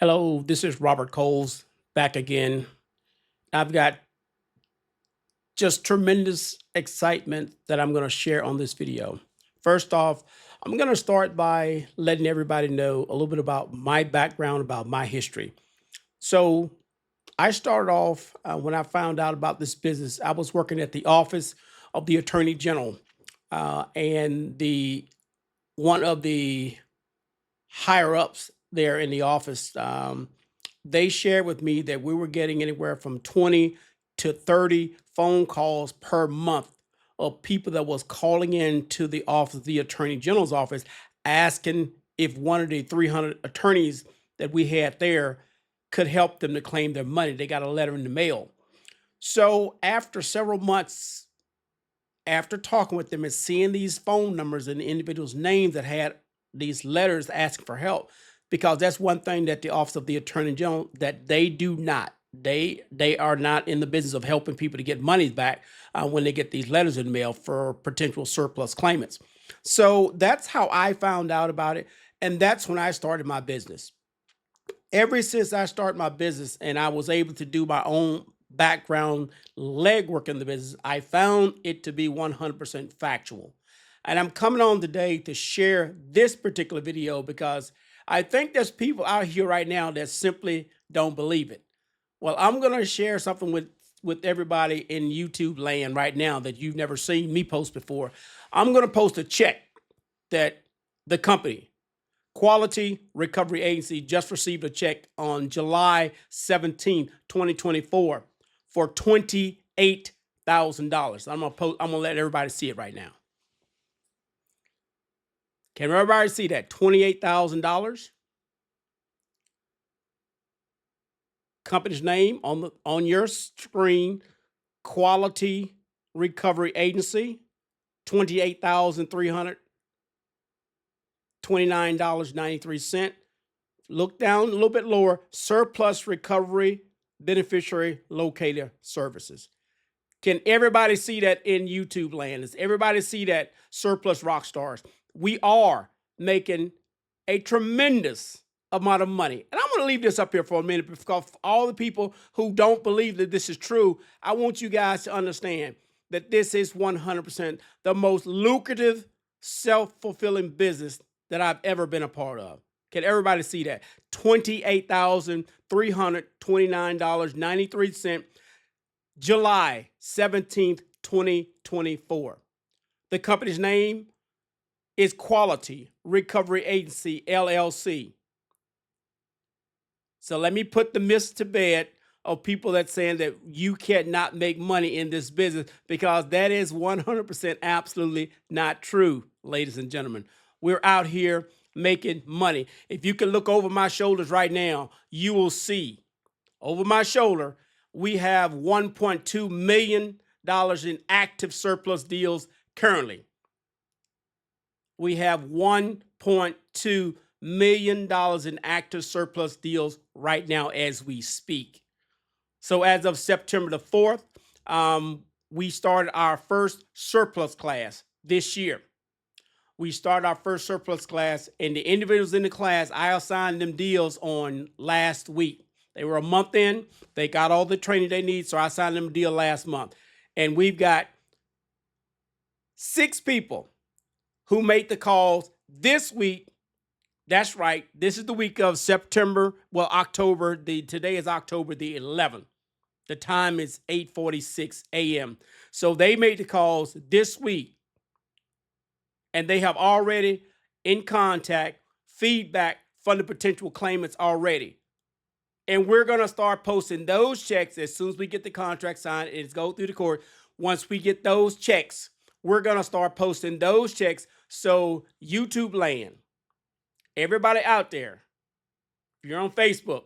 Hello, this is Robert Coles back again. I've got just tremendous excitement that I'm going to share on this video. First off, I'm going to start by letting everybody know a little bit about my background, about my history. So, I started off when I found out about this business. I was working at the office of the Attorney General, and the one of the higher ups there in the office, they shared with me that we were getting anywhere from 20 to 30 phone calls per month of people that was calling in to the office, the Attorney General's office, asking if one of the 300 attorneys that we had there could help them to claim their money. They got a letter in the mail. So after several months, after talking with them and seeing these phone numbers and the individuals' names that had these letters asking for help, because that's one thing that the Office of the Attorney General that they do not. They are not in the business of helping people to get monies back when they get these letters in the mail for potential surplus claimants. So that's how I found out about it, and that's when I started my business. Ever since I started my business and I was able to do my own background legwork in the business, I found it to be 100% factual. And I'm coming on today to share this particular video because I think there's people out here right now that simply don't believe it. Well, I'm going to share something with everybody in YouTube land right now that you've never seen me post before. I'm going to post a check that the company Quality Recovery Agency just received a check on July 17, 2024 for $28,000. I'm gonna let everybody see it right now. Can everybody see that? $28,000. Company's name on your screen, Quality Recovery Agency, $28,329.93. Look down a little bit lower, Surplus Recovery Beneficiary Locator Services. Can everybody see that in YouTube land? Does everybody see that, Surplus Rock Stars? We are making a tremendous amount of money. And I'm going to leave this up here for a minute because all the people who don't believe that this is true, I want you guys to understand that this is 100% the most lucrative, self-fulfilling business that I've ever been a part of. Can everybody see that? $28,329.93, July 17th, 2024. The company's name is Quality Recovery Agency, LLC. So let me put the myths to bed of people that saying that you cannot make money in this business, because that is 100% absolutely not true, ladies and gentlemen. We're out here making money. If you can look over my shoulders right now, you will see over my shoulder, we have $1.2 million in active surplus deals currently. We have $1.2 million in active surplus deals right now as we speak. So as of September the 4th, we started our first surplus class this year. We started our first surplus class, and the individuals in the class, I assigned them deals on last week. They were a month in. They got all the training they need, so I assigned them a deal last month. And we've got 6 people who made the calls this week. That's right. This is the week of October. Today is October the 11th. The time is 8:46 a.m. So they made the calls this week, and they have already in contact feedback from the potential claimants already. And we're going to start posting those checks as soon as we get the contract signed and it's go through the court. Once we get those checks, we're going to start posting those checks. So YouTube land, everybody out there, if you're on Facebook,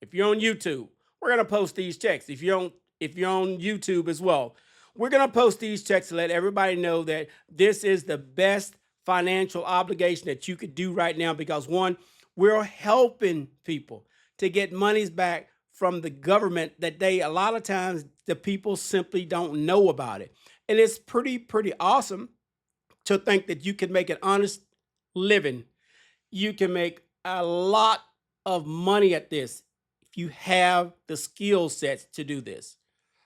if you're on YouTube, we're going to post these checks. If you're on YouTube as well, we're going to post these checks to let everybody know that this is the best financial obligation that you could do right now, because one, we're helping people to get monies back from the government that a lot of times the people simply don't know about it. And it's pretty awesome to think that you can make an honest living. You can make a lot of money at this if you have the skill sets to do this.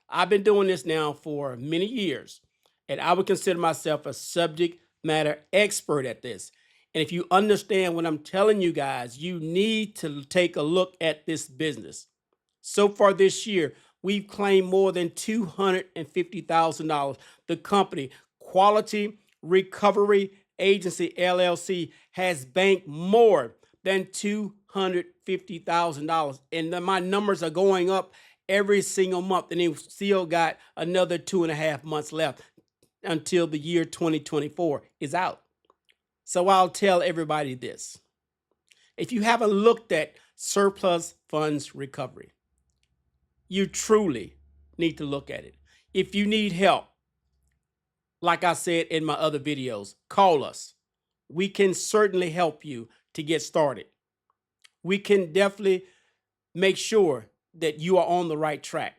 I've been doing this now for many years, and I would consider myself a subject matter expert at this. And if you understand what I'm telling you guys, you need to take a look at this business. So far this year, we've claimed more than $250,000. The company, Quality Recovery Agency LLC, has banked more than $250,000. And my numbers are going up every single month. And they've still got another 2.5 months left until the year 2024 is out. So I'll tell everybody this. If you haven't looked at surplus funds recovery, you truly need to look at it. If you need help, like I said in my other videos, call us. We can certainly help you to get started. We can definitely make sure that you are on the right track.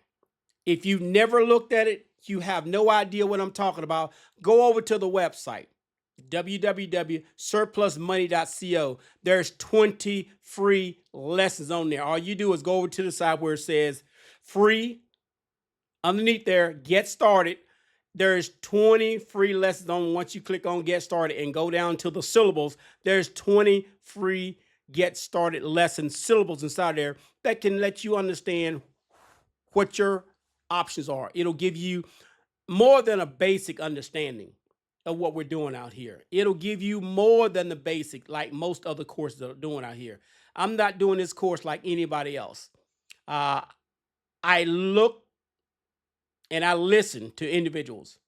If you've never looked at it, you have no idea what I'm talking about, go over to the website, www.surplusmoney.co. There's 20 free lessons on there. All you do is go over to the side where it says free. Underneath there, get started. There's 20 free lessons on. Once you click on get started and go down to the syllables, there's 20 free get started lesson syllables inside there that can let you understand what your options are. It'll give you more than a basic understanding of what we're doing out here. It'll give you more than the basic, like most other courses are doing out here. I'm not doing this course like anybody else. I look and I listen to individuals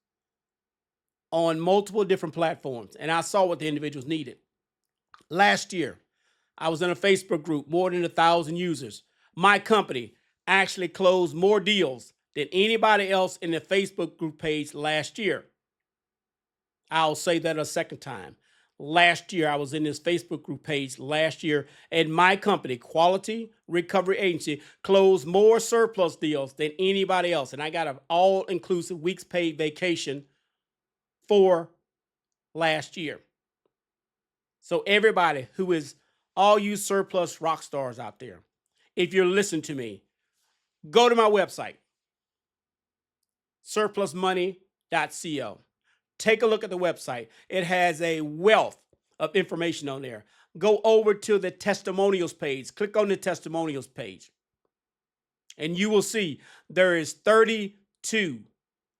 on multiple different platforms, and I saw what the individuals needed. Last year, I was in a Facebook group, more than 1,000 users. My company actually closed more deals than anybody else in the Facebook group page last year. I'll say that a second time. Last year, I was in this Facebook group page last year, and my company, Quality Recovery Agency, closed more surplus deals than anybody else. And I got an all-inclusive week's paid vacation for last year. So everybody who is, all you surplus rock stars out there, if you're listening to me, go to my website, surplusmoney.co. Take a look at the website. It has a wealth of information on there. Go over to the testimonials page. Click on the testimonials page. And you will see there is 32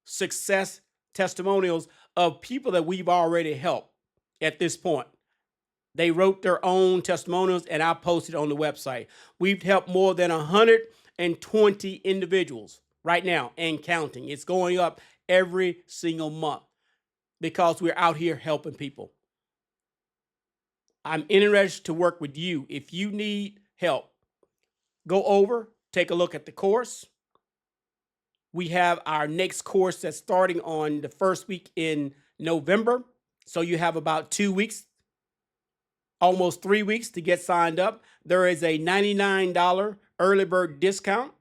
success testimonials of people that we've already helped at this point. They wrote their own testimonials, and I posted on the website. We've helped more than 120 individuals right now and counting. It's going up every single month because we're out here helping people. I'm interested to work with you. If you need help, go over, take a look at the course. We have our next course that's starting on the first week in November. So you have about 2 weeks, almost 3 weeks to get signed up. There is a $99 early bird discount.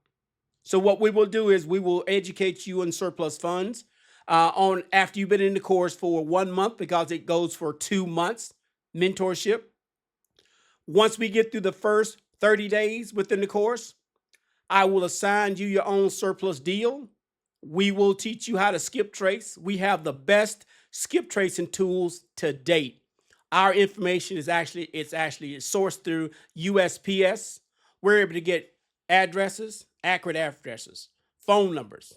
So what we will do is we will educate you on surplus funds on after you've been in the course for 1 month, because it goes for 2 months mentorship. Once we get through the first 30 days within the course, I will assign you your own surplus deal. We will teach you how to skip trace. We have the best skip tracing tools to date. Our information is actually sourced through USPS. We're able to get addresses, accurate addresses, phone numbers,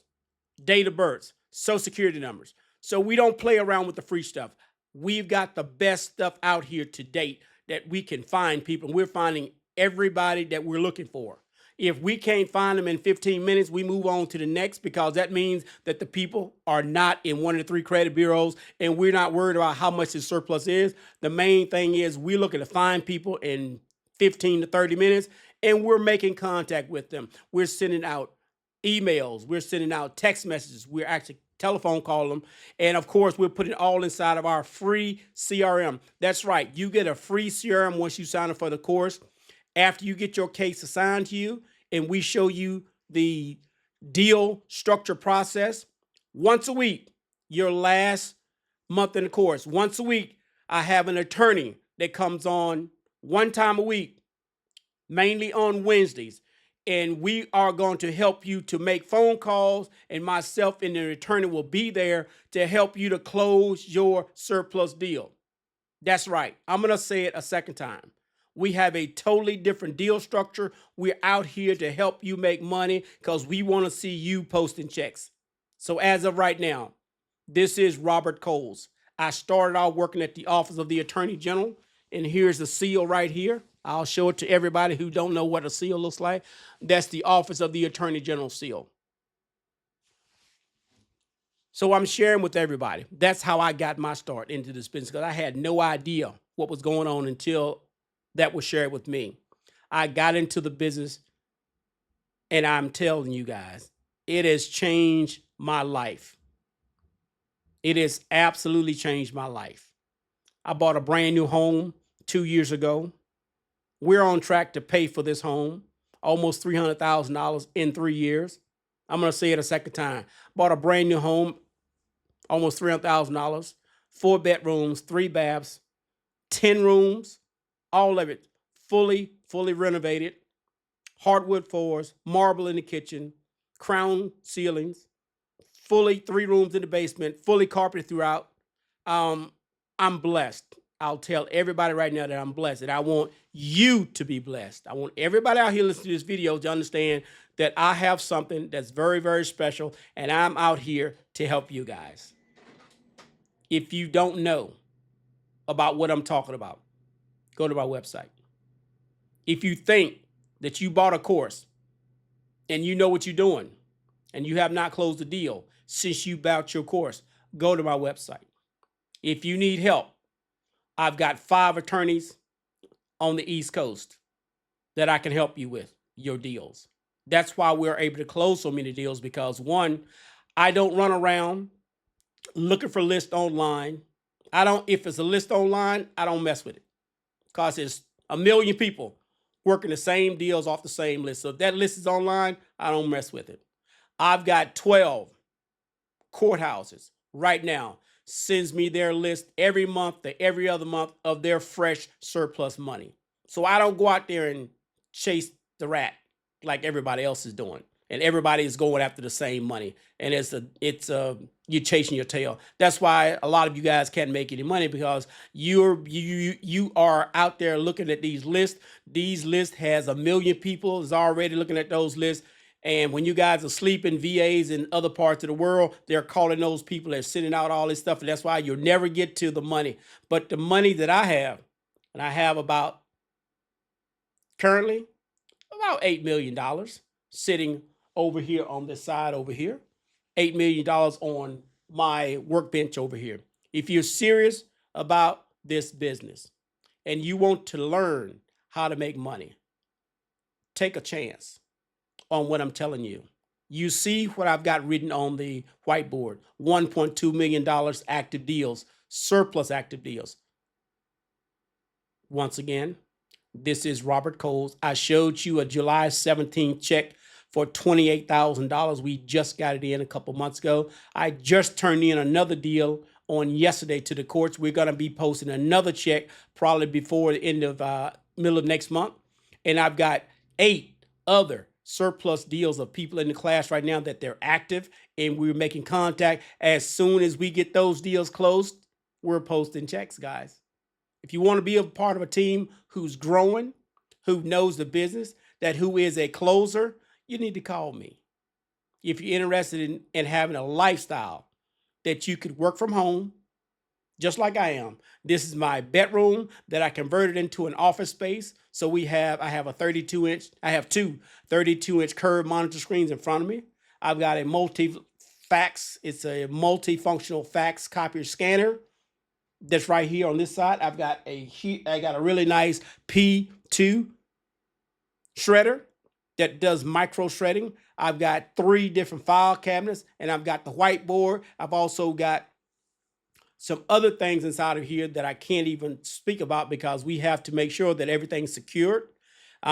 date of births, social security numbers. So we don't play around with the free stuff. We've got the best stuff out here to date that we can find people. We're finding everybody that we're looking for. If we can't find them in 15 minutes, we move on to the next, because that means that the people are not in one of the 3 credit bureaus, and we're not worried about how much the surplus is. The main thing is we're looking to find people in 15 to 30 minutes, and we're making contact with them. We're sending out emails. We're sending out text messages. We're actually telephone calling them. And of course, we're putting it all inside of our free CRM. That's right. You get a free CRM once you sign up for the course. After you get your case assigned to you and we show you the deal structure process, once a week, your last month in the course, once a week, I have an attorney that comes on 1 time a week mainly on Wednesdays. And we are going to help you to make phone calls, and myself and the attorney will be there to help you to close your surplus deal. That's right. I'm going to say it a second time. We have a totally different deal structure. We're out here to help you make money because we want to see you posting checks. So as of right now, this is Robert Coles. I started out working at the Office of the Attorney General, and here's the seal right here. I'll show it to everybody who don't know what a seal looks like. That's the Office of the Attorney General seal. So I'm sharing with everybody. That's how I got my start into this business, because I had no idea what was going on until that was shared with me. I got into the business, and I'm telling you guys, it has changed my life. It has absolutely changed my life. I bought a brand new home 2 years ago. We're on track to pay for this home, almost $300,000 in 3 years. I'm going to say it a second time. Bought a brand new home, almost $300,000, 4 bedrooms, 3 baths, 10 rooms, all of it fully renovated, hardwood floors, marble in the kitchen, crown ceilings, fully 3 rooms in the basement, fully carpeted throughout. I'm blessed. I'll tell everybody right now that I'm blessed, and I want you to be blessed. I want everybody out here listening to this video to understand that I have something that's very, very special, and I'm out here to help you guys. If you don't know about what I'm talking about, go to my website. If you think that you bought a course and you know what you're doing and you have not closed the deal since you bought your course, go to my website. If you need help, I've got 5 attorneys on the East Coast that I can help you with your deals. That's why we're able to close so many deals, because one, I don't run around looking for lists online. If it's a list online, I don't mess with it, because it's a million people working the same deals off the same list. So if that list is online, I don't mess with it. I've got 12 courthouses right now sends me their list every month to every other month of their fresh surplus money. So I don't go out there and chase the rat like everybody else is doing. And everybody is going after the same money. And you're chasing your tail. That's why a lot of you guys can't make any money, because you are out there looking at these lists. These lists has 1 million people is already looking at those lists. And when you guys are sleeping, VAs in other parts of the world, they're calling those people that are sending out all this stuff. And that's why you'll never get to the money. But the money that I have, and I have currently about $8 million sitting over here on this side over here, $8 million on my workbench over here. If you're serious about this business and you want to learn how to make money, take a chance on what I'm telling you. You see what I've got written on the whiteboard: $1.2 million active deals, surplus active deals. Once again, this is Robert Coles. I showed you a July 17th check for $28,000. We just got it in a couple months ago. I just turned in another deal on yesterday to the courts. We're going to be posting another check probably before the end of middle of next month. And I've got 8 other surplus deals of people in the class right now that they're active, and we're making contact. As soon as we get those deals closed, we're posting checks, guys. If you want to be a part of a team who's growing, who knows the business, who is a closer, you need to call me. If you're interested in having a lifestyle that you could work from home, just like I am. This is my bedroom that I converted into an office space. So I have a 32-inch, I have 2 32-inch curved monitor screens in front of me. I've got a it's a multifunctional fax copier scanner that's right here on this side. I got a really nice P2 shredder that does micro shredding. I've got 3 different file cabinets, and I've got the whiteboard. I've also got some other things inside of here that I can't even speak about, because we have to make sure that everything's secured.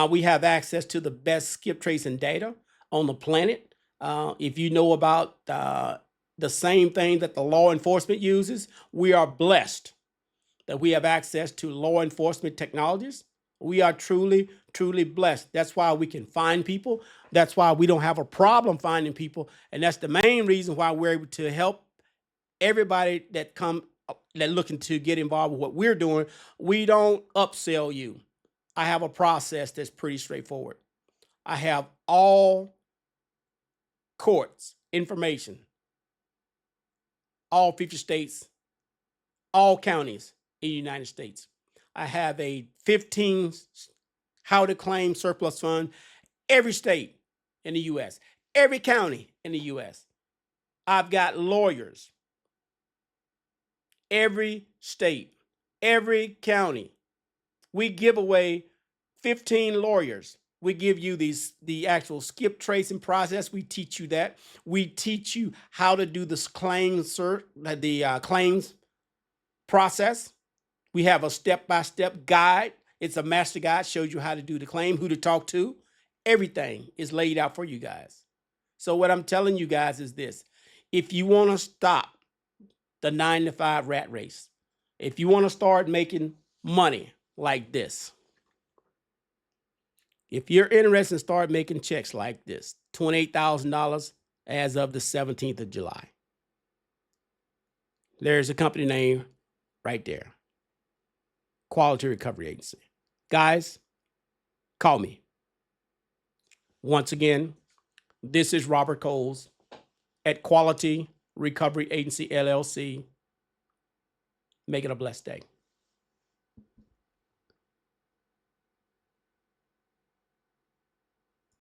We have access to the best skip tracing data on the planet. If you know about the same thing that the law enforcement uses, we are blessed that we have access to law enforcement technologies. We are truly, truly blessed. That's why we can find people. That's why we don't have a problem finding people. And that's the main reason why we're able to help everybody that looking to get involved with what we're doing. We don't upsell you. I have a process that's pretty straightforward. I have all courts information, all 50 states, all counties in the United States. I have a 15 how to claim surplus fund, every state in the U.S., every county in the U.S. I've got lawyers, every state, every county. We give away 15 lawyers. We give you the actual skip tracing process. We teach you that. We teach you how to do this claims process. We have a step-by-step guide. It's a master guide, shows you how to do the claim, who to talk to. Everything is laid out for you guys. So what I'm telling you guys is this. If you want to stop the 9-to-5 rat race, if you want to start making money like this, if you're interested in start making checks like this, $28,000 as of the 17th of July, there's a company name right there. Quality Recovery Agency. Guys, call me. Once again, this is Robert Coles at Quality Recovery Agency, LLC. Make it a blessed day.